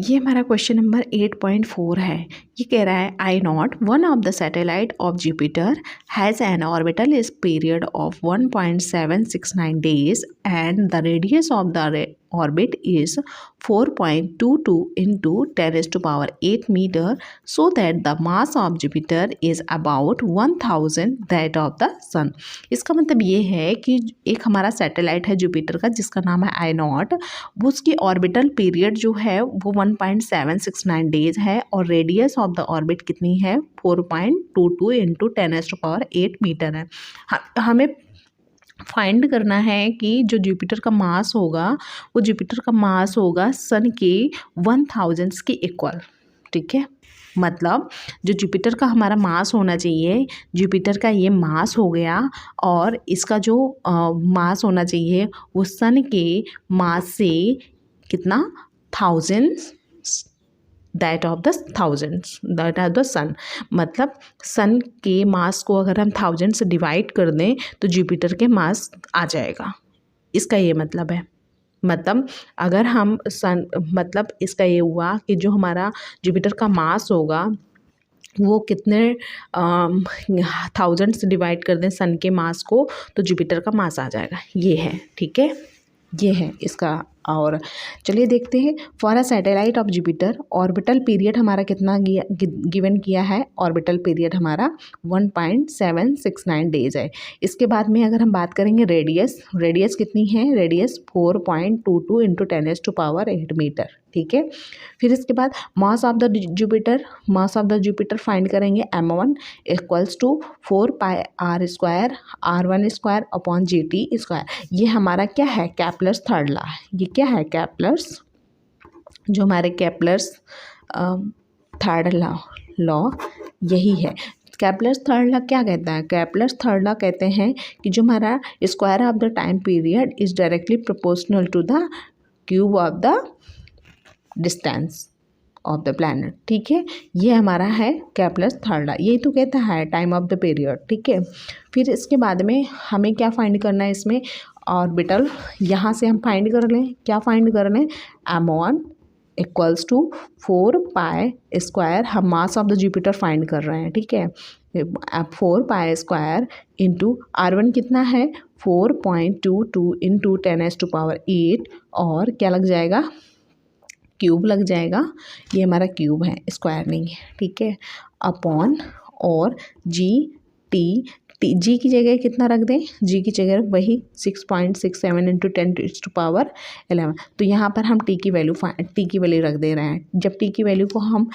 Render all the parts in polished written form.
ये हमारा question number 8.4 है। ये कह रहा है Io not one of the satellite of Jupiter has an orbital period of 1.769 days and the radius of the orbit is 4.22 into 10 to power 8 meter, so that the mass of Jupiter is about 1000 that of the sun। इसका मतलब ये है कि एक हमारा satellite है Jupiter का जिसका नाम है आई नॉट, वो उसकी ऑर्बिटल पीरियड जो है वो 1.769 डेज है और रेडियस ऑफ द ऑर्बिट कितनी है 4.22 इंटू 10 टू पावर 8 मीटर है। हमें फाइंड करना है कि जो जुपिटर का मास होगा वो जुपिटर का मास होगा सन के 1000 के इक्वल। ठीक है, मतलब जो जुपिटर का हमारा मास होना चाहिए, जुपिटर का ये मास हो गया और इसका जो मास होना चाहिए वो सन के मास से कितना 1000 दैट ऑफ द सन। मतलब सन के मास को अगर हम 1000 से डिवाइड कर दें तो जुपिटर के मास आ जाएगा। इसका ये मतलब है। मतलब अगर हम मतलब इसका ये हुआ कि जो हमारा जुपिटर का मास होगा वो कितने 1000 से डिवाइड कर दें सन के मास को तो जुपिटर का मास आ जाएगा। ये है, ठीक है, ये है इसका। और चलिए देखते हैं for a satellite of Jupiter orbital period हमारा कितना गिवन किया है। ऑर्बिटल पीरियड हमारा 1.769 डेज है। इसके बाद में अगर हम बात करेंगे रेडियस कितनी है, radius 4.22 into 10 to power 8 metre. ठीक है, फिर इसके बाद mass of the Jupiter find करेंगे m1 equals to 4 pi r square r1 square upon gt square. ये हमारा क्या है, कैपलर्स थर्ड लॉ है। ये क्या है, कैपलर्स, जो हमारे कैपलर्स थर्ड लॉ यही है। कैपलर्स थर्ड लॉ क्या कहता है, कैपलर्स थर्ड लॉ कहते हैं कि जो हमारा square of the time period is directly proportional to the cube of the distance of the planet. ठीक है, ये हमारा है कैपलर्स थर्ड लॉ, यही तो कहता है टाइम ऑफ द पीरियड। ठीक है, फिर इसके बाद में हमें क्या फाइंड करना है इसमें, ऑर्बिटल। यहाँ से हम फाइंड कर लें, क्या फाइंड कर लें, m1 equals to 4 pi square, हम मास ऑफ द जुपिटर फाइंड कर रहे हैं। ठीक है, 4 पाई स्क्वायर इंटू r1 कितना है 4.22 इंटू 10 टू पावर 8 और क्या लग जाएगा, क्यूब लग जाएगा। ये हमारा क्यूब है, स्क्वायर नहीं है। ठीक है, अपॉन और जी की जगह कितना रख दें, जी की जगह वही 6.67 इंटू 10 टू पावर 11। तो यहाँ पर हम टी की वैल्यू रख दे रहे हैं। जब टी की वैल्यू को हम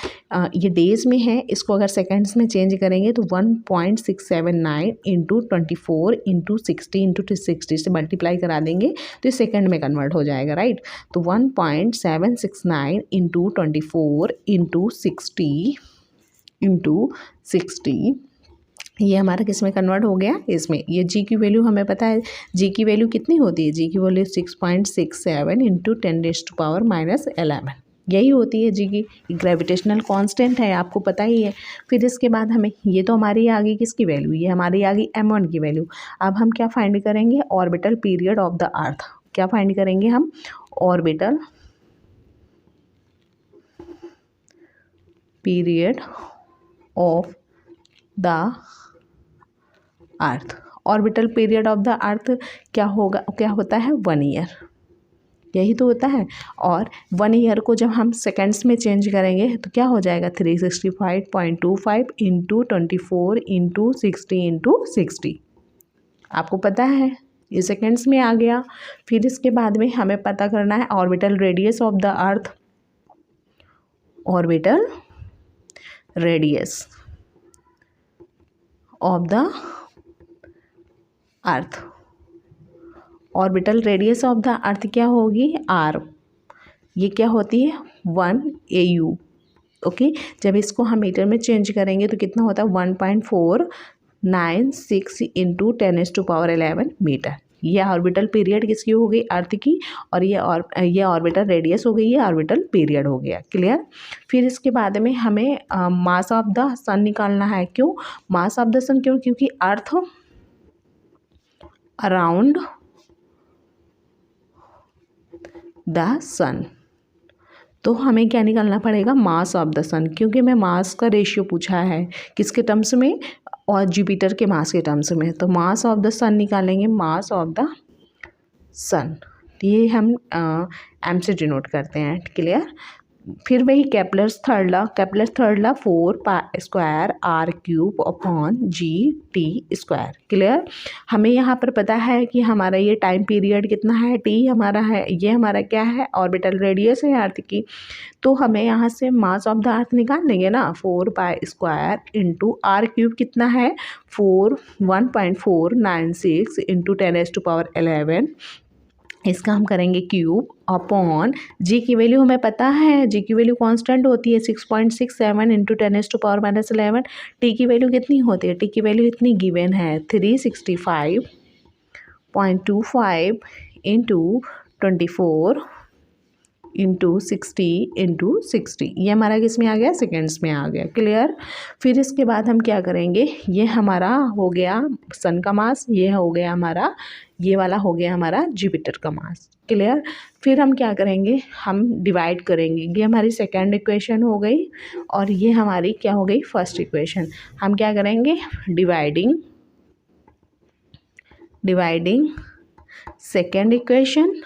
ये डेज में है, इसको अगर सेकंड्स में चेंज करेंगे तो 1.679 इंटू 24 इंटू 60 इंटू 60 से मल्टीप्लाई करा देंगे तो ये सेकंड में कन्वर्ट हो जाएगा। राइट, तो 1.769 इंटू 24 इंटू 60 इंटू 60 ये हमारा किस में कन्वर्ट हो गया, इसमें। ये जी की वैल्यू हमें पता है, जी की वैल्यू कितनी होती है, जी की वैल्यू 6.67 इंटू 10 टू पावर -11 यही होती है जी की। ग्रेविटेशनल कांस्टेंट है, आपको पता ही है। फिर इसके बाद हमें ये तो हमारी आ गई किसकी वैल्यू, ये हमारी आ गई m1 की वैल्यू। अब हम क्या फाइंड करेंगे, ऑर्बिटल पीरियड ऑफ द अर्थ। क्या फाइंड करेंगे हम, orbital period of the earth. Orbital period of the अर्थ क्या होता है, 1 ईयर, यही तो होता है। और 1 ईयर को जब हम सेकेंड्स में चेंज करेंगे तो क्या हो जाएगा 365.25 इंटू 24 इंटू 60 इंटू 60। आपको पता है ये सेकेंड्स में आ गया। फिर इसके बाद में हमें पता करना है orbital radius of the earth. Orbital radius of the earth, orbital radius of the अर्थ क्या होगी, r। ये क्या होती है 1 AU। ओके, जब इसको हम मीटर में चेंज करेंगे तो कितना होता है 1.496 इंटू 10 टू पावर 11 मीटर। ये ऑर्बिटल पीरियड किसकी हो गई, अर्थ की, और ये ऑर्बिटल रेडियस हो गई, ये ऑर्बिटल पीरियड हो गया। क्लियर। फिर इसके बाद में हमें मास ऑफ द सन निकालना है। क्यों मास ऑफ द सन, क्योंकि अर्थ अराउंड द सन तो हमें क्या निकालना पड़ेगा, मास ऑफ द सन, क्योंकि मैं मास का रेशियो पूछा है किसके टर्म्स में, और जुपिटर के मास के टर्म्स में। तो मास ऑफ द सन निकालेंगे, मास ऑफ द सन, ये हम एम से डिनोट करते हैं। क्लियर। फिर वही Kepler's third law 4 pi square R cube upon G T square. Clear. हमें यहाँ पर पता है कि हमारा ये टाइम पीरियड कितना है, टी हमारा है, ये हमारा क्या है, ऑर्बिटल रेडियस है अर्थ की। तो हमें यहाँ से मास ऑफ द अर्थ निकाल लेंगे ना, 4 pi square into R cube कितना है 1.496 इंटू 10⁻11। इसका हम करेंगे क्यूब अपॉन जी की वैल्यू हमें पता है, जी की वैल्यू कांस्टेंट होती है 6.67 इंटू 10⁻11। टी की वैल्यू कितनी होती है, टी की वैल्यू इतनी गिवन है 365.25 इंटू 24 इंटू 60 इंटू 60। ये हमारा किस में आ गया, सेकेंड्स में आ गया। क्लियर। फिर इसके बाद हम क्या करेंगे, ये हमारा हो गया सन का मास, ये हो गया हमारा, ये वाला हो गया हमारा जुपिटर का मास। क्लियर। फिर हम क्या करेंगे, हम डिवाइड करेंगे, ये हमारी सेकेंड इक्वेशन हो गई और ये हमारी क्या हो गई, फर्स्ट इक्वेशन। हम क्या करेंगे, dividing second equation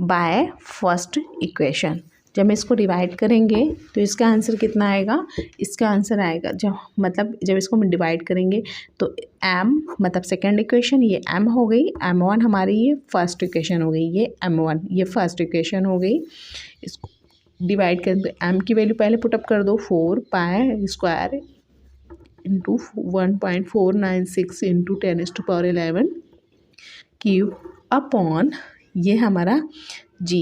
by first equation. जब हम इसको डिवाइड करेंगे तो इसका आंसर कितना आएगा, इसका आंसर आएगा जब इसको हम डिवाइड करेंगे तो m मतलब सेकेंड इक्वेशन, ये m हो गई, m1 हमारी ये फर्स्ट इक्वेशन हो गई, ये m1 ये फर्स्ट इक्वेशन हो गई। इसको डिवाइड करें तो m की वैल्यू पहले पुटअप कर दो, 4 pi square into 1.496 into 10⁻11 cube upon ये हमारा g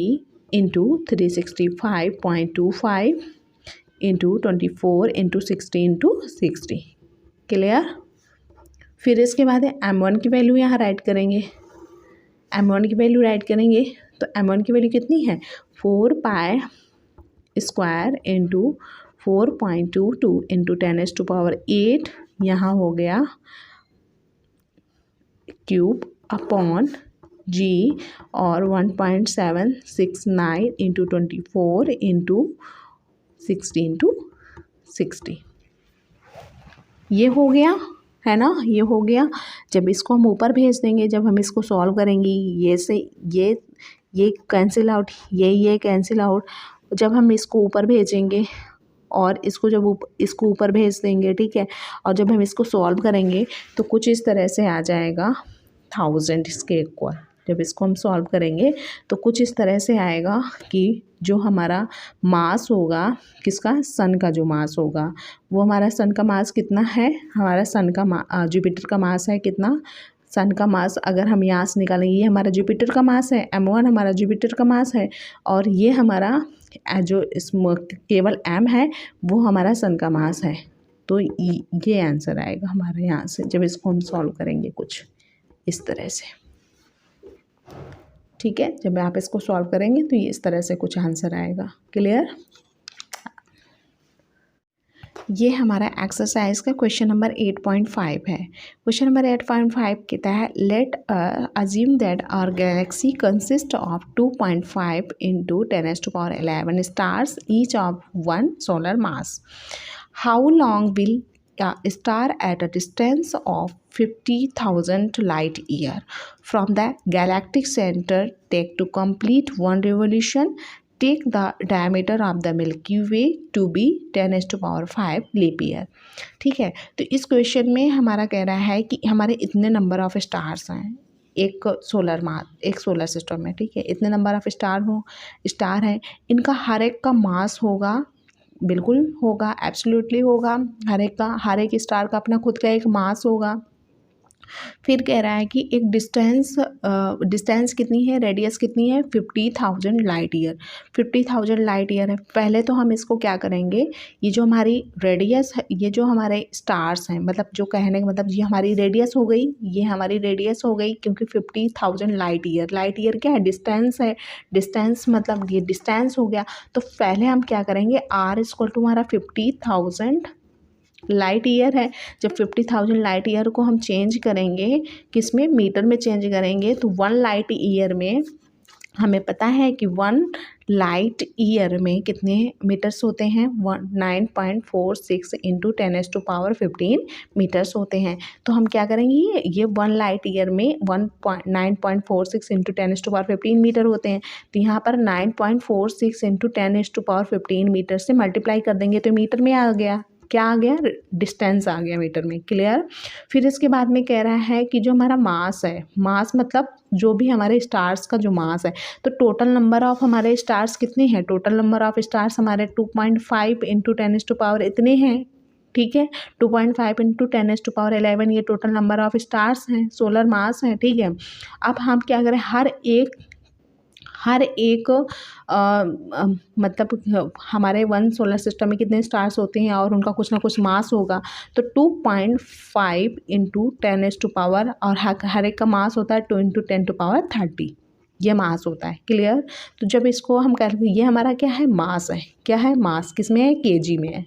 into 365.25 into 24 into 60 into 60। Clear. फिर इसके बाद m1 की वैल्यू यहाँ राइट करेंगे, m1 की वैल्यू राइट करेंगे तो m1 की वैल्यू कितनी है 4 पाई स्क्वायर इंटू 4.22 इंटू 10⁸8, यहाँ हो गया क्यूब अपॉन जी और 1.769 इंटू 24 इंटू 60 इंटू 60। ये हो गया है ना, ये हो गया। जब इसको हम ऊपर भेज देंगे, जब हम इसको सॉल्व करेंगे, ये से ये कैंसिल आउट, ये कैंसिल आउट। जब हम इसको ऊपर भेजेंगे और इसको जब इसको ऊपर भेज देंगे, ठीक है, और जब हम इसको सॉल्व करेंगे तो कुछ इस तरह से आ जाएगा 1000 इसके इक्वल। जब इसको हम सॉल्व करेंगे तो कुछ इस तरह से आएगा कि जो हमारा मास होगा किसका, सन का जो मास होगा वो हमारा सन का मास कितना है, हमारा सन का जुपिटर का मास है कितना, सन का मास अगर हम यहाँ से निकालेंगे, ये हमारा जुपिटर का मास है, m1 हमारा जुपिटर का मास है और ये हमारा जो केवल m है वो हमारा सन का मास है। तो ये आंसर आएगा हमारे यहाँ से जब इसको हम सॉल्व करेंगे कुछ इस तरह से। ठीक है, जब आप इसको सॉल्व करेंगे तो ये इस तरह से कुछ आंसर आएगा। क्लियर। ये हमारा एक्सरसाइज का क्वेश्चन नंबर 8.5 है। क्वेश्चन नंबर 8.5 कहता है let assume that our galaxy consist of 2.5 into 10⁻11 stars each of 1 solar mass. How long will a star at a distance of 50,000 light year from the galactic center take to complete one revolution? Take the diameter of the Milky Way to be 10⁵ leap year। ठीक है, तो इस question में हमारा कह रहा है कि हमारे इतने नंबर ऑफ स्टार्स हैं एक सोलर सिस्टम में। ठीक है, इतने नंबर ऑफ स्टार हैं, इनका हर एक का मास होगा, बिल्कुल होगा, एब्सोल्युटली होगा, हर एक स्टार का अपना खुद का एक मास होगा। फिर कह रहा है कि एक डिस्टेंस कितनी है, रेडियस कितनी है 50,000 लाइट ईयर, 50,000 लाइट ईयर है। पहले तो हम इसको क्या करेंगे, ये जो हमारी रेडियस है, ये जो हमारे स्टार्स हैं, मतलब जो कहने का मतलब ये हमारी रेडियस हो गई, ये हमारी रेडियस हो गई क्योंकि 50,000 लाइट ईयर क्या है, डिस्टेंस है, डिस्टेंस मतलब ये डिस्टेंस हो गया। तो पहले हम क्या करेंगे, r इक्वल टू हमारा 50,000 लाइट ईयर है। जब 50,000 लाइट ईयर को हम चेंज करेंगे किस में, मीटर में चेंज करेंगे, तो 1 लाइट ईयर में हमें पता है कि 1 लाइट ईयर में कितने मीटर्स होते हैं, 9.46 इंटू 10⁻15 मीटर्स होते हैं। तो हम क्या करेंगे, ये 1 लाइट ईयर में 9.46 इंटू 10⁻15 मीटर होते हैं, तो यहाँ पर 9.46 इंटू 10⁻15 मीटर से मल्टीप्लाई कर देंगे तो मीटर में आ गया, क्या आ गया, डिस्टेंस आ गया मीटर में। क्लियर। फिर इसके बाद में कह रहा है कि जो हमारा मास है, मास मतलब जो भी हमारे स्टार्स का जो मास है, तो टोटल नंबर ऑफ हमारे स्टार्स कितने हैं, टोटल नंबर ऑफ स्टार्स हमारे 2.5 इंटू 10⁻, इतने हैं। ठीक है, 2.5 इंटू 10⁻11 ये टोटल नंबर ऑफ स्टार्स हैं, सोलर मास है। ठीक है, अब हम क्या करें, हर एक मतलब हमारे 1 सोलर सिस्टम में कितने स्टार्स होते हैं और उनका कुछ ना कुछ मास होगा, तो 2.5 इंटू 10⁻, और हर एक का मास होता है 2 इंटू 10⁻30, ये मास होता है। क्लियर। तो जब इसको हम कर, ये हमारा क्या है, मास है, क्या है, मास किस में है, केजी में है।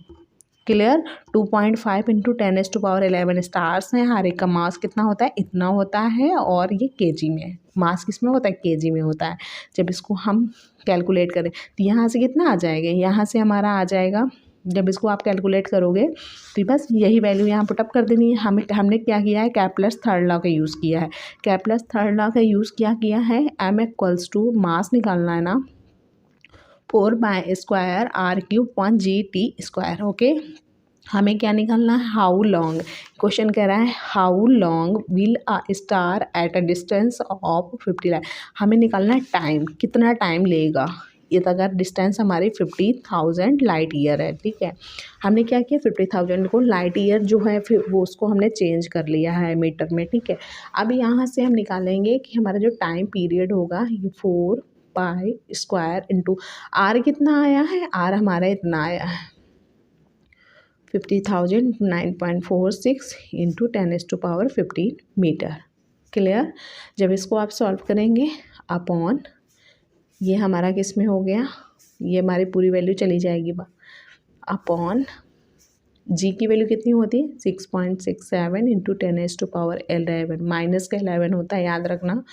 क्लियर। 2.5 इंटू 10⁻11 स्टार्स हैं, हर एक का मास कितना होता है, इतना होता है, और ये केजी में है, मास किस में होता है, केजी में होता है। जब इसको हम कैलकुलेट करें तो यहाँ से कितना आ जाएगा, यहाँ से हमारा आ जाएगा, जब इसको आप कैलकुलेट करोगे तो बस यही वैल्यू यहाँ पुटअप कर देनी है। हमने क्या किया है, कैप्लर्स थर्ड लॉ का यूज़ किया है। कैप्लर्स थर्ड लॉ का यूज़ क्या किया है, m इक्वल्स टू मास निकालना है ना, 4/² r³ ओके। हमें क्या निकालना है, हाउ लॉन्ग, क्वेश्चन कह रहा है how long will a star at a distance of 50 light, हमें निकालना है टाइम, कितना टाइम लेगा ये, तो अगर डिस्टेंस हमारी 50,000 लाइट ईयर है। ठीक है, हमने क्या किया, 50,000 को लाइट ईयर जो है फिर वो उसको हमने चेंज कर लिया है मीटर में। ठीक है, अब यहाँ से हम निकालेंगे कि हमारा जो टाइम पीरियड होगा ये 4π² इंटू आर कितना आया है, आर हमारा इतना आया है 50,000 9.46 इंटू 10⁻15 मीटर। क्लियर। जब इसको आप सॉल्व करेंगे अपॉन, ये हमारा किस में हो गया, ये हमारी पूरी वैल्यू चली जाएगी अपॉन जी की वैल्यू कितनी होती है, 6.67 इंटू 10⁻11, माइनस का 11 होता है, याद रखना।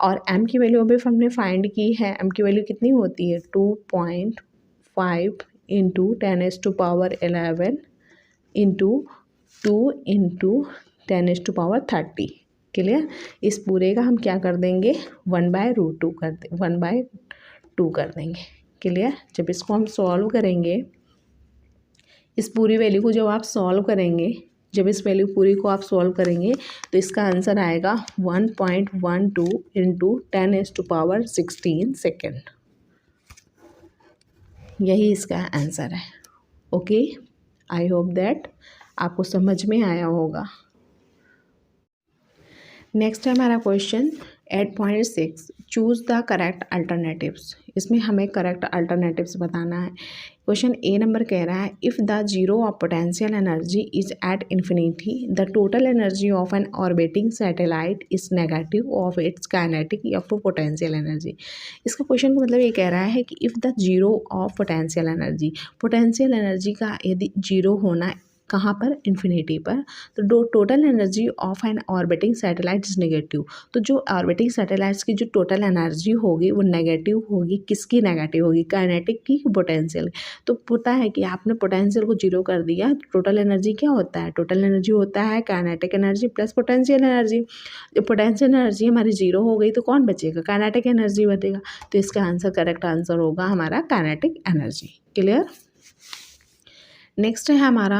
और एम की वैल्यू अभी हमने फाइंड की है, एम की वैल्यू कितनी होती है, 2.5 इंटू 10⁻11 इंटू 2 इंटू 10⁻30। क्लियर। इस पूरे का हम क्या कर देंगे, 1/√2 कर देंगे। क्लियर। जब इसको हम सॉल्व करेंगे, इस पूरी वैल्यू को जब आप सॉल्व करेंगे, जब इस वैल्यू पूरी को आप सॉल्व करेंगे तो इसका आंसर आएगा 1.12 इंटू 10⁻16 सेकेंड, यही इसका आंसर है। ओके, आई होप दैट आपको समझ में आया होगा। नेक्स्ट है हमारा question 8.6, choose the correct alternatives. इसमें हमें करेक्ट अल्टरनेटिव्स बताना है। क्वेश्चन ए नंबर कह रहा है, if the zero of potential energy is at infinity, the total energy of an orbiting satellite is negative of its kinetic या फिर पोटेंशियल एनर्जी। इसका क्वेश्चन का मतलब ये कह रहा है कि if the zero of potential energy का यदि जीरो होना कहाँ पर, इन्फिनिटी पर, तो total energy of an orbiting satellite is negative, तो जो ऑर्बिटिंग सैटेलाइट्स की जो टोटल एनर्जी होगी वो नेगेटिव होगी, किसकी नेगेटिव होगी, काइनेटिक की, पोटेंशियल। तो पता है कि आपने पोटेंशियल को जीरो कर दिया, टोटल एनर्जी क्या होता है, टोटल एनर्जी होता है kinetic energy plus potential energy. जब पोटेंशियल एनर्जी हमारी जीरो हो गई तो कौन बचेगा, काइनेटिक एनर्जी बचेगा। तो इसका आंसर, करेक्ट आंसर होगा हमारा काइनेटिक एनर्जी। क्लियर। नेक्स्ट है हमारा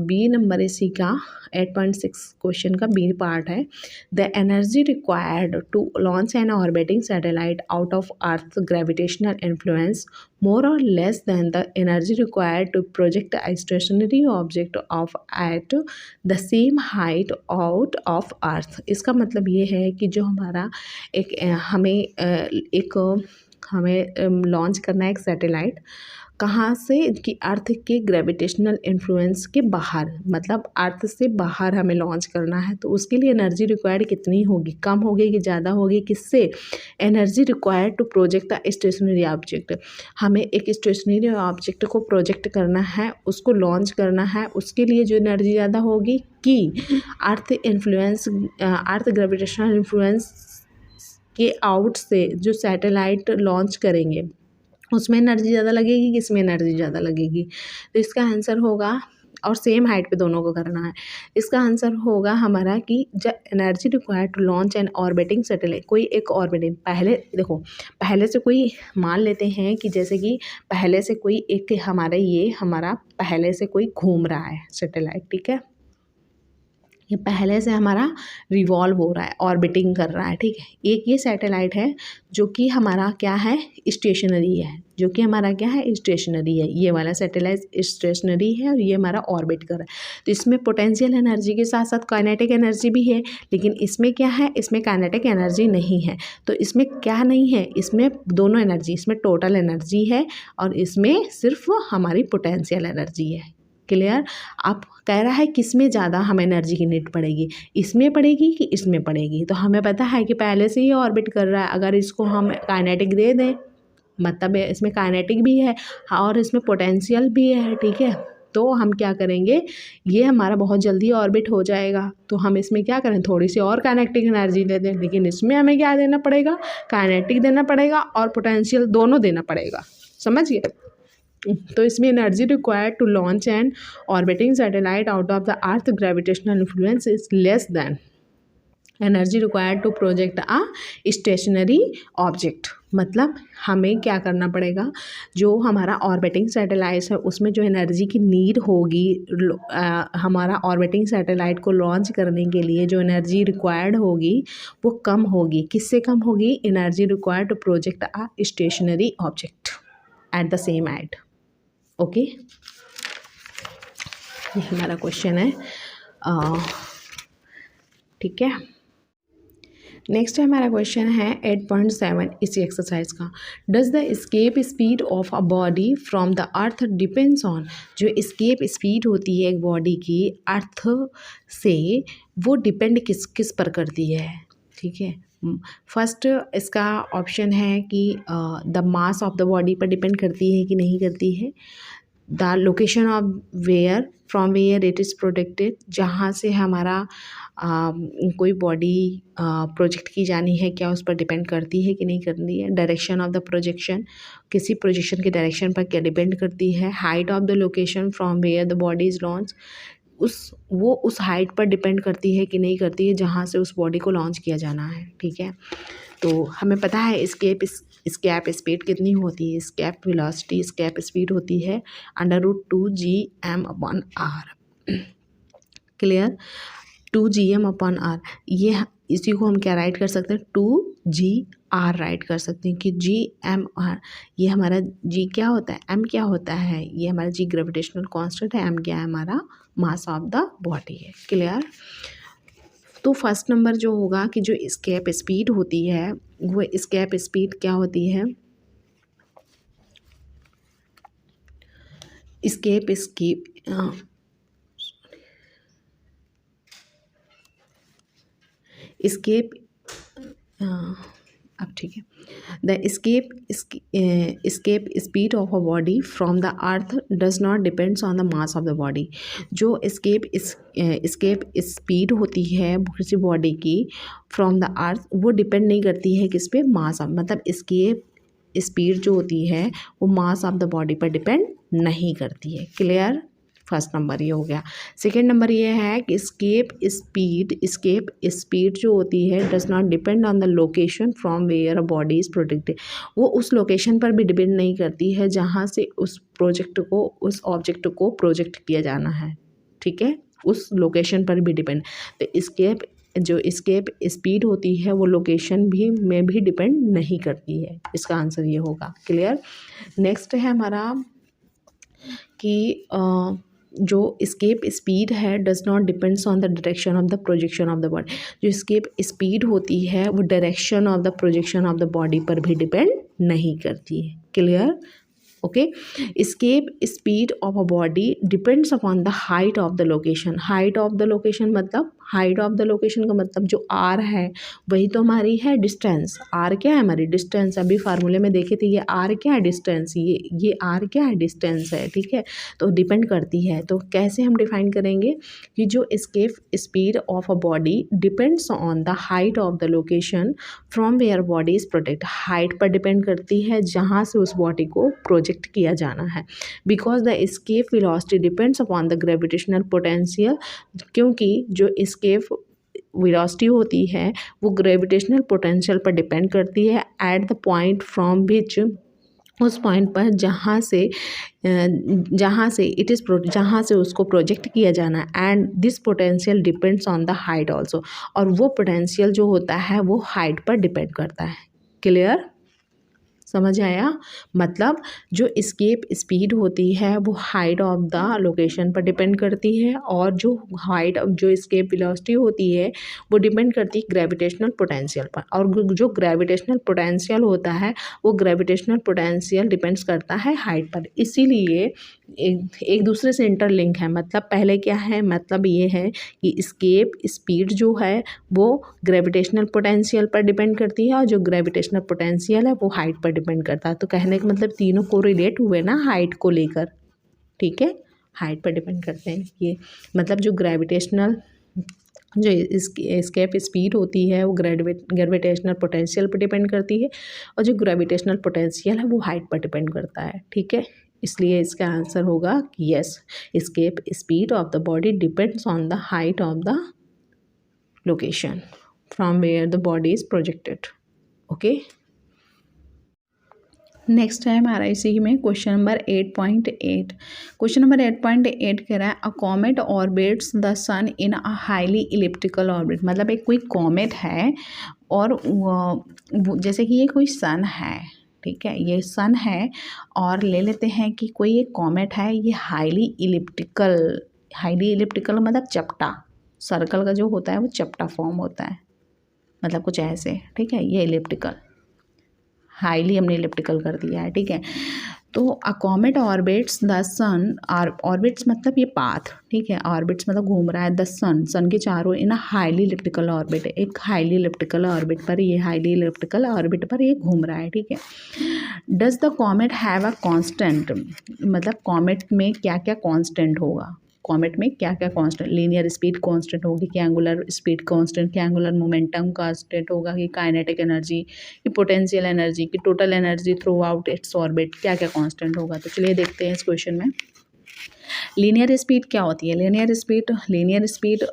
बी नंबर इसी का 8.6 क्वेश्चन का बी पार्ट है, the energy required to launch an orbiting satellite out of earth gravitational influence more और less than the energy required to project a stationary object of at the same height out of earth. इसका मतलब ये है कि जो हमारा हमें launch करना है एक सैटेलाइट, कहाँ से, कि अर्थ के ग्रेविटेशनल इन्फ्लुएंस के बाहर, मतलब अर्थ से बाहर हमें लॉन्च करना है, तो उसके लिए एनर्जी रिक्वायर्ड कितनी होगी, कम होगी कि ज़्यादा होगी, किससे, energy required to project the stationary object, हमें एक स्टेशनरी ऑब्जेक्ट को प्रोजेक्ट करना है, उसको लॉन्च करना है, उसके लिए जो एनर्जी ज़्यादा होगी कि अर्थ ग्रेविटेशनल इन्फ्लुएंस के आउट से जो सैटेलाइट लॉन्च करेंगे उसमें एनर्जी ज़्यादा लगेगी कि इसमें एनर्जी ज़्यादा लगेगी? तो इसका आंसर होगा, और सेम हाइट पे दोनों को करना है, इसका आंसर होगा हमारा कि the energy required to launch an orbiting satellite, कोई एक ऑर्बिटिंग, पहले देखो पहले से कोई मान लेते हैं कि जैसे कि पहले से कोई एक हमारा पहले से कोई घूम रहा है सैटेलाइट, ठीक है, ये पहले से हमारा रिवॉल्व हो रहा है, ऑर्बिटिंग कर रहा है, ठीक है। एक ये सैटेलाइट है जो कि हमारा क्या है, स्टेशनरी है, जो कि हमारा क्या है, स्टेशनरी है। ये वाला सैटेलाइट स्टेशनरी है और ये हमारा ऑर्बिट कर रहा है। तो इसमें पोटेंशियल एनर्जी के साथ साथ काइनेटिक एनर्जी भी है, लेकिन इसमें क्या है, इसमें काइनेटिक एनर्जी नहीं है। तो इसमें क्या नहीं है, इसमें दोनों एनर्जी, इसमें टोटल एनर्जी है और इसमें सिर्फ हमारी पोटेंशियल एनर्जी है। क्लियर? आप कह रहा है किस में ज़्यादा हमें एनर्जी की नीड पड़ेगी, इसमें पड़ेगी कि इसमें पड़ेगी? तो हमें पता है कि पहले से ही ऑर्बिट कर रहा है, अगर इसको हम काइनेटिक दे दें, मतलब इसमें काइनेटिक भी है और इसमें पोटेंशियल भी है, ठीक है, तो हम क्या करेंगे, ये हमारा बहुत जल्दी ऑर्बिट हो जाएगा। तो हम इसमें क्या करें, थोड़ी सी और काइनेटिक एनर्जी दे दें, लेकिन इसमें हमें क्या देना पड़ेगा, काइनेटिक देना पड़ेगा और पोटेंशियल दोनों देना पड़ेगा। समझ गए? तो इसमें energy required to launch an orbiting satellite out of the earth gravitational influence is less than energy required to project a stationary object. मतलब हमें क्या करना पड़ेगा, जो हमारा ऑर्बिटिंग सैटेलाइट है उसमें जो एनर्जी की नीड होगी, हमारा ऑर्बिटिंग सैटेलाइट को लॉन्च करने के लिए जो एनर्जी रिक्वायर्ड होगी वो कम होगी। किससे कम होगी? Energy required to project a stationary object at the same height. Okay, ये हमारा क्वेश्चन है, ठीक है। नेक्स्ट हमारा क्वेश्चन है 8.7 इसी एक्सरसाइज का। Does the escape speed of a body from the earth depends on, जो एस्केप स्पीड होती है एक बॉडी की अर्थ से, वो डिपेंड किस किस पर करती है, ठीक है। फर्स्ट इसका ऑप्शन है कि the mass of the body पर डिपेंड करती है कि नहीं करती है। The location of where, from where it is protected, जहाँ से हमारा कोई बॉडी प्रोजेक्ट की जानी है क्या उस पर डिपेंड करती है कि नहीं करती है। डायरेक्शन ऑफ द प्रोजेक्शन, किसी प्रोजेक्शन के डायरेक्शन पर क्या डिपेंड करती है। Height of the location from where the body is launch, उस हाइट पर डिपेंड करती है कि नहीं करती है जहाँ से उस बॉडी को लॉन्च किया जाना है, ठीक है। तो हमें पता है स्केप स्पीड कितनी होती है, स्केप वेलोसिटी, स्केप स्पीड होती है √2gm/r। क्लियर? 2gm/r, ये इसी को हम क्या राइट कर सकते हैं, 2gr राइट कर सकते हैं कि gmr, ये हमारा g क्या होता है, m क्या होता है, ये हमारा g ग्रेविटेशनल कांस्टेंट है, m क्या है, हमारा मास ऑफ द बॉडी है। क्लियर? तो फर्स्ट नंबर जो होगा कि जो स्केप स्पीड होती है वो स्केप स्पीड क्या होती है, स्केप अब ठीक है। The escape speed of a body from the earth does not depends on the mass of the body। जो escape speed होती है किसी बॉडी की from the earth, वो डिपेंड नहीं करती है किस पे, मास ऑफ, मतलब escape स्पीड जो होती है वो मास ऑफ द बॉडी पर डिपेंड नहीं करती है। क्लियर? फर्स्ट नंबर ये हो गया। सेकेंड नंबर ये है कि स्केप स्पीड जो होती है does not depend on the location from where a body is protected, वो उस लोकेशन पर भी डिपेंड नहीं करती है जहाँ से उस ऑब्जेक्ट को प्रोजेक्ट किया जाना है, ठीक है, उस लोकेशन पर भी डिपेंड। तो स्केप स्पीड होती है वो लोकेशन में भी डिपेंड नहीं करती है, इसका आंसर ये होगा। क्लियर? नेक्स्ट है हमारा कि जो स्केप स्पीड है does not depends on the direction of the projection of the body, जो स्केप स्पीड होती है वो direction of the projection of the body पर भी डिपेंड नहीं करती है। Clear? Okay. Escape speed of a body depends upon the height of the location. Height of the location मतलब हाइट ऑफ द लोकेशन का मतलब जो आर है वही तो हमारी है डिस्टेंस। आर क्या है हमारी डिस्टेंस, अभी फार्मूले में देखे थे, ये आर क्या है डिस्टेंस, ये आर क्या है डिस्टेंस है, ठीक है। तो डिपेंड करती है, तो कैसे हम डिफाइन करेंगे कि जो escape speed of a body depends on the height of the location from where body is project. Height पर डिपेंड करती है जहाँ से उस बॉडी को प्रोजेक्ट किया जाना है। Because the escape velocity depends upon the gravitational potential, क्योंकि जो एस्केप वेलोसिटी होती है वो ग्रेविटेशनल पोटेंशियल पर डिपेंड करती है at the point from which, उस पॉइंट पर जहाँ से जहाँ से उसको प्रोजेक्ट किया जाना है। And this potential depends on the height also, और वो पोटेंशियल जो होता है वो हाइट पर डिपेंड करता है। क्लियर, समझ आया। मतलब जो एस्केप स्पीड होती है वो हाइट ऑफ द लोकेशन पर डिपेंड करती है, और जो हाइट जो एस्केप वेलोसिटी होती है वो डिपेंड करती है ग्रेविटेशनल पोटेंशियल पर, और जो ग्रेविटेशनल पोटेंशियल होता है वो ग्रेविटेशनल पोटेंशियल डिपेंड्स करता है हाइट पर। इसीलिए एक दूसरे से इंटरलिंक है। मतलब पहले क्या है, मतलब ये है कि एस्केप स्पीड जो है वो ग्रेविटेशनल पोटेंशियल पर डिपेंड करती है, और जो ग्रेविटेशनल पोटेंशियल है वो हाइट पर डिपेंड करता है। तो कहने का मतलब तीनों को रिलेट हुए ना हाइट को लेकर, ठीक है, हाइट पर डिपेंड करते हैं ये। मतलब जो ग्रेविटेशनल जो एस्केप स्पीड होती है वो ग्रेविटेशनल पोटेंशियल पर डिपेंड करती है, और जो ग्रेविटेशनल पोटेंशियल है वो हाइट पर डिपेंड करता है, ठीक है। इसलिए इसका आंसर होगा कि yes, escape speed of the body depends on the height of the location from where the body is projected. Okay, next है हमारा इसी में क्वेश्चन नंबर 8.8। क्वेश्चन नंबर 8.8 कह रहा है a comet orbits the sun in a highly elliptical orbit. मतलब एक कोई कॉमेट है और जैसे कि ये कोई सन है, ठीक है, ये सन है, और ले लेते हैं कि कोई एक कॉमेट है, ये हाईली इलिप्टिकल मतलब चपटा, सर्कल का जो होता है वो चपटा फॉर्म होता है, मतलब कुछ ऐसे, ठीक है। ये इलिप्टिकल, हाईली हमने इलिप्टिकल कर दिया है, ठीक है। तो a comet orbits the sun, orbits मतलब ये पाथ, ठीक है, ऑर्बिट्स मतलब घूम रहा है द सन के चारों इन अ हाईली इलिप्टिकल ऑर्बिट, एक हाईली इलिप्टिकल ऑर्बिट पर, ये हाईली इलिप्टिकल ऑर्बिट पर ये घूम रहा है, ठीक है। Does the comet have a constant, मतलब कॉमेट में क्या क्या कांस्टेंट होगा, कॉमेट में क्या क्या कांस्टेंट, लीनियर स्पीड कांस्टेंट होगी, कि एंगुलर स्पीड कांस्टेंट, कि एंगुलर मोमेंटम कांस्टेंट होगा, कि काइनेटिक एनर्जी, कि पोटेंशियल एनर्जी, कि total energy through out its orbit, क्या क्या कांस्टेंट होगा। तो चलिए देखते हैं इस क्वेश्चन में। लीनियर स्पीड क्या होती है, लीनियर स्पीड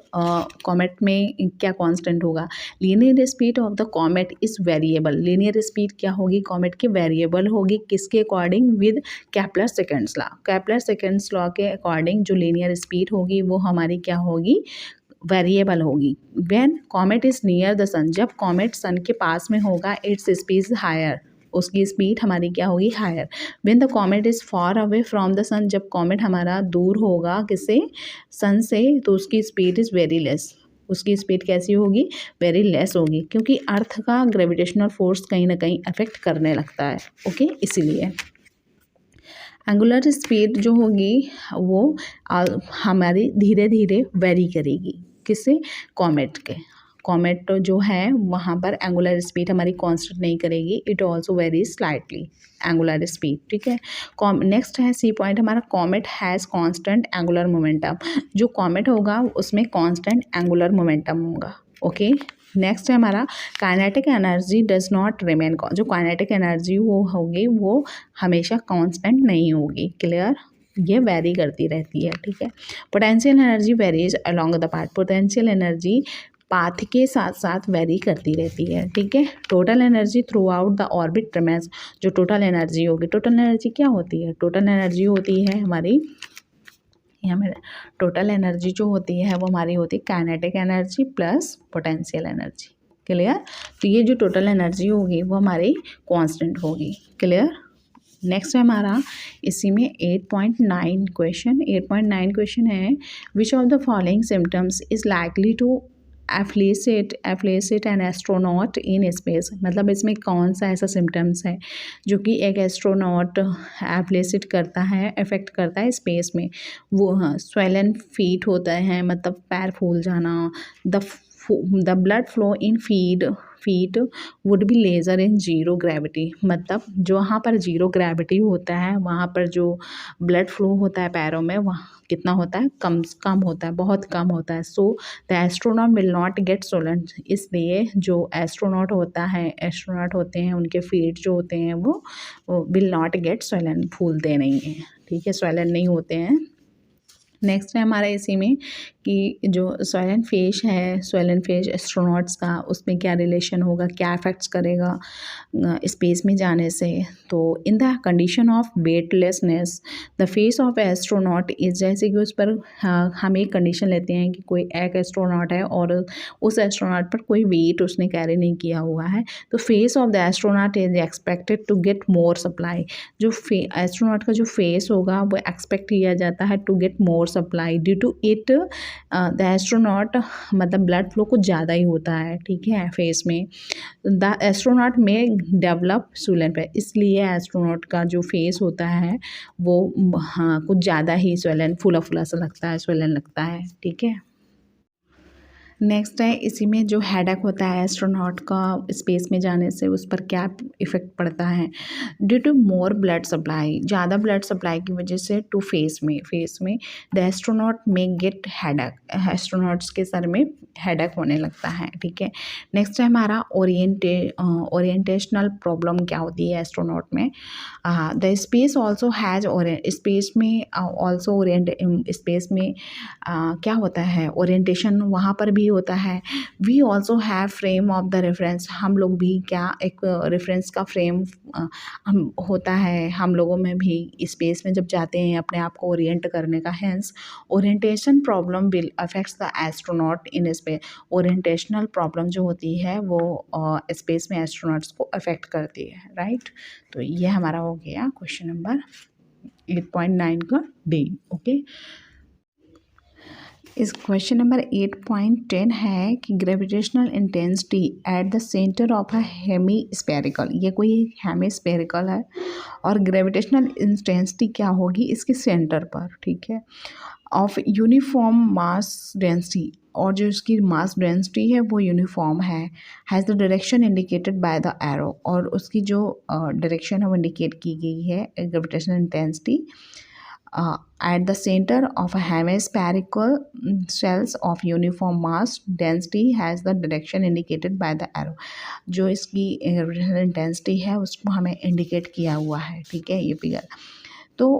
कॉमेट में क्या कांस्टेंट होगा। Linear speed of the comet is variable, linear speed क्या होगी कॉमेट की, वेरिएबल होगी, किसके according, with Kepler seconds law. Kepler seconds law के अकॉर्डिंग जो लीनियर स्पीड होगी वो हमारी क्या होगी, वेरिएबल होगी। When comet is near the sun, जब कॉमेट सन के पास में होगा, इट्स स्पीड हायर, उसकी स्पीड हमारी क्या होगी, higher. When the comet is far away from the sun, जब कॉमेट हमारा दूर होगा किससे, सन से, तो उसकी स्पीड इज़ वेरी लेस, उसकी स्पीड कैसी होगी, वेरी लेस होगी, क्योंकि अर्थ का ग्रेविटेशनल फोर्स कहीं ना कहीं अफेक्ट करने लगता है, ओके, इसीलिए। एंगुलर स्पीड जो होगी वो हमारी धीरे धीरे वेरी करेगी, किससे, कॉमेट के। कॉमेट जो है वहाँ पर एंगुलर स्पीड हमारी कांस्टेंट नहीं करेगी, it also very slightly angular speed, ठीक है। नेक्स्ट है सी पॉइंट हमारा, comet has constant angular momentum, जो कॉमेट होगा उसमें कांस्टेंट एंगुलर मोमेंटम होगा, ओके। नेक्स्ट है हमारा kinetic energy does not remain, जो काइनेटिक एनर्जी वो होगी वो हमेशा कांस्टेंट नहीं होगी, क्लियर, ये वेरी करती रहती है, ठीक है। Potential energy varies along the path, potential energy path के साथ साथ वेरी करती रहती है, ठीक है। Total energy through out the orbit remains, जो टोटल एनर्जी होगी, टोटल एनर्जी क्या होती है, टोटल एनर्जी होती है हमारी, यहाँ में टोटल एनर्जी जो होती है वो हमारी होती है kinetic energy plus potential energy, clear. तो ये जो टोटल एनर्जी होगी वो हमारी कांस्टेंट होगी, क्लियर। नेक्स्ट है हमारा इसी में 8.9 क्वेश्चन। 8.9 क्वेश्चन है, which of the following symptoms is likely to affiliate an astronaut in space, मतलब इसमें कौन सा ऐसा सिम्टम्स है जो कि एक एस्ट्रोनॉट एफिलिएट करता है, इफेक्ट करता है स्पेस में। वो हाँ, स्वेलन फीट होता है, मतलब पैर फूल जाना। The blood flow in feet would be laser in zero gravity, मतलब जो वहाँ पर जीरो ग्रेविटी होता है वहाँ पर जो ब्लड फ्लो होता है पैरों में, वहाँ कितना होता है, कम होता है, बहुत कम होता है। So the astronaut will not gate Solan, इसलिए जो एस्ट्रोनॉट होते हैं उनके फीट जो होते हैं वो विल नॉट गेट सोलन, फूलते नहीं हैं, ठीक है, सोलन नहीं होते हैं। नेक्स्ट है हमारा इसी में कि जो स्वेलन फेस एस्ट्रोनॉट्स का, उसमें क्या रिलेशन होगा, क्या इफेक्ट्स करेगा स्पेस में जाने से। तो in the condition of weightlessness the face of astronaut is, जैसे कि उस पर हम एक कंडीशन लेते हैं कि कोई एक एस्ट्रोनॉट है और उस एस्ट्रोनॉट पर कोई वेट उसने कैरी नहीं किया हुआ है, तो face of the astronaut is expected to get more supply. जो एस्ट्रोनॉट का जो फेस होगा वो एक्सपेक्ट किया जाता है to get more supply due to it the astronaut, मतलब ब्लड फ्लो कुछ ज़्यादा ही होता है, ठीक है, फेस में। द एस्ट्रोनॉट में डेवलप स्वेलन पे, इसलिए एस्ट्रोनॉट का जो फेस होता है वो हाँ कुछ ज़्यादा ही स्वेलन, फूला फूला सा लगता है, स्वेलन लगता है, ठीक है। नेक्स्ट है इसी में जो हेडेक होता है एस्ट्रोनॉट का स्पेस में जाने से, उस पर क्या इफ़ेक्ट पड़ता है। Due to more blood supply, ज़्यादा ब्लड सप्लाई की वजह से टू फेस में द एस्ट्रोनॉट में गेट हेडेक, एस्ट्रोनॉट्स के सर में हेडेक होने लगता है, ठीक है। नेक्स्ट है हमारा ओरिएंटेशनल प्रॉब्लम क्या होती है एस्ट्रोनॉट में। The space also has, space में ऑल्सो स्पेस में क्या होता है, ओरिएंटेशन वहाँ पर भी होता है। We also have frame of the reference, हम लोग भी क्या एक रेफरेंस का फ्रेम हम होता है हम लोगों में भी, स्पेस में जब जाते हैं अपने आप को ओरिएंट करने का। Hence orientation problem will affects the astronaut in space, orientational problem जो होती है वो स्पेस में एस्ट्रोनॉट्स को अफेक्ट करती है, राइट। तो ये हमारा हो गया क्वेश्चन नंबर 8.9 का डी, ओके। इस क्वेश्चन नंबर 8.10 है कि gravitational intensity at the centre of a hemispherical, ये कोई हेमीस्फेरिकल है और ग्रेविटेशनल इंटेंसिटी क्या होगी इसके सेंटर पर, ठीक है, ऑफ यूनिफॉर्म मास डेंसिटी, और जो इसकी मास डेंसिटी है वो यूनिफॉर्म है। Has the direction indicated by the arrow, और उसकी जो डायरेक्शन है वो इंडिकेट की गई है gravitational intensity at the center of a hemispherical cells of uniform mass density has the direction indicated by the arrow, जो इसकी ग्रेविटेशनल इंटेंसिटी है उसको हमें इंडिकेट किया हुआ है, ठीक है, ये फिगर। तो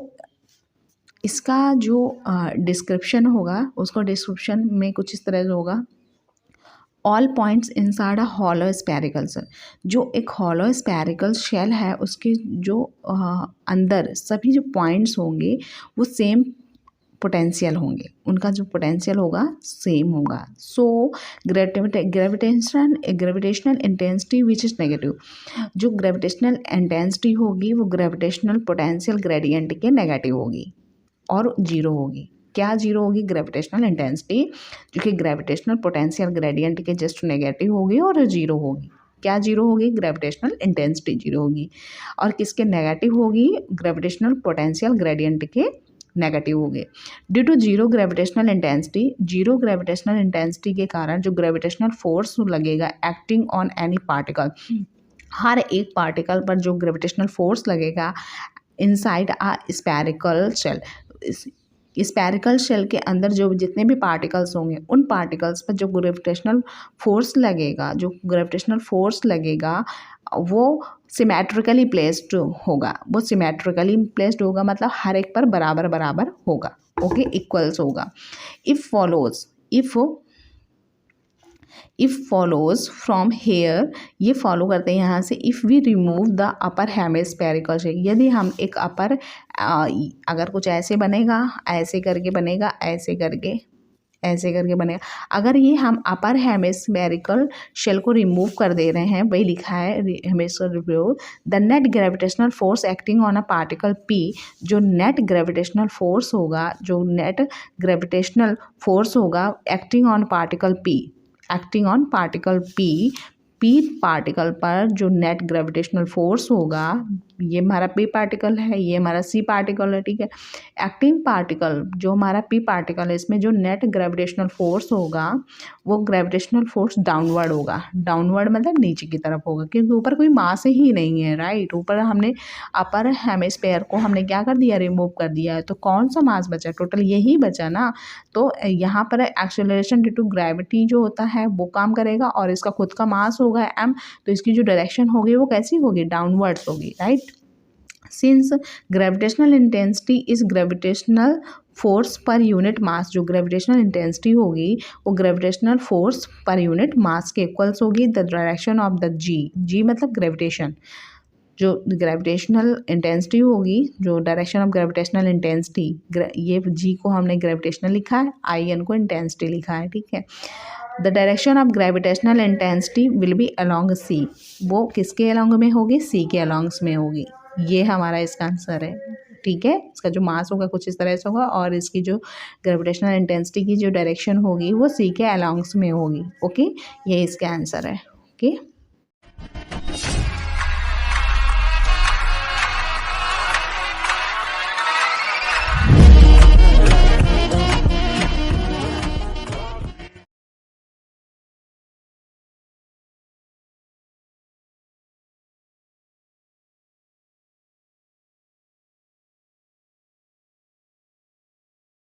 इसका जो डिस्क्रिप्शन होगा उसको डिस्क्रिप्शन में कुछ इस तरह से होगा। All points inside a hollow spherical shell, जो एक हॉलो स्पेरिकल शेल है उसके जो अंदर सभी जो पॉइंट्स होंगे वो सेम पोटेंशियल होंगे, उनका जो पोटेंशियल होगा सेम होगा। So gravitational intensity which is negative, जो ग्रेविटेशनल इंटेंसिटी होगी वो ग्रेविटेशनल पोटेंशियल ग्रेडियंट के नेगेटिव होगी और जीरो होगी। क्या जीरो होगी, ग्रेविटेशनल इंटेंसिटी जो कि ग्रेविटेशनल पोटेंशियल ग्रेडियंट के जस्ट नेगेटिव होगी और जीरो होगी। क्या जीरो होगी, ग्रेविटेशनल इंटेंसिटी जीरो होगी, और किसके नेगेटिव होगी, ग्रेविटेशनल पोटेंशियल ग्रेडियंट के नेगेटिव होंगे। Due to zero gravitational intensity के कारण जो ग्रेविटेशनल फोर्स लगेगा एक्टिंग ऑन एनी पार्टिकल, हर एक पार्टिकल पर जो ग्रेविटेशनल फोर्स लगेगा inside a spherical shell, spherical shell के अंदर जो जितने भी पार्टिकल्स होंगे उन पार्टिकल्स पर जो ग्रेविटेशनल फोर्स लगेगा वो सिमेट्रिकली प्लेस्ड होगा, मतलब हर एक पर बराबर बराबर होगा, ओके, इक्वल्स होगा। इफ़ फॉलोज फ्रॉम हेयर, ये फॉलो करते हैं यहाँ से। If we remove the upper hemispherical shell, यदि हम एक अपर अगर कुछ ऐसे बनेगा, ऐसे करके बनेगा, ऐसे करके बनेगा, अगर ये हम अपर हेमिस्फेरिकल शेल को रिमूव कर दे रहे हैं, वही लिखा है hemispherical, the net gravitational force acting on a particle P, जो नेट ग्रेविटेशनल फोर्स होगा acting on particle P acting on particle P particle पर जो नेट ग्रेविटेशनल फोर्स होगा, ये हमारा पी पार्टिकल है, ये हमारा सी पार्टिकल है, ठीक है। एक्टिंग पार्टिकल जो हमारा पी पार्टिकल है, इसमें जो नेट ग्रेविटेशनल फोर्स होगा वो ग्रेविटेशनल फोर्स डाउनवर्ड होगा। डाउनवर्ड मतलब नीचे की तरफ होगा, क्योंकि ऊपर कोई मास ही नहीं है, राइट। ऊपर हमने अपर हेमिस्फेयर को हमने क्या कर दिया, रिमूव कर दिया है, तो कौन सा मास बचा, टोटल यही बचा ना। तो यहाँ पर एक्सेलरेशन ड्यू टू ग्रेविटी जो होता है वो काम करेगा, और इसका खुद का मास होगा m, तो इसकी जो डायरेक्शन होगी वो कैसी होगी, डाउनवर्ड्स होगी, right. Since gravitational intensity is gravitational force per unit mass, जो ग्रेविटेशनल इंटेंसिटी होगी वो gravitational force per unit mass के इक्वल्स होगी द डायरेक्शन ऑफ द जी मतलब ग्रेविटेशन, जो ग्रेविटेशनल इंटेंसिटी होगी, जो डायरेक्शन ऑफ ग्रेविटेशनल इंटेंसिटी, ये जी को हमने ग्रेविटेशनल लिखा है, आई एन को इंटेंसिटी लिखा है, ठीक है। The direction of gravitational intensity will be along C, वो किसके अलॉन्ग में होगी, सी के अलॉन्ग्स में होगी। ये हमारा इसका आंसर है, ठीक है। इसका जो मास होगा कुछ इस तरह से होगा, और इसकी जो ग्रेविटेशनल इंटेंसिटी की जो डायरेक्शन होगी वो सी के अलॉन्ग्स में होगी, ओके। ये इसका आंसर है, ओके।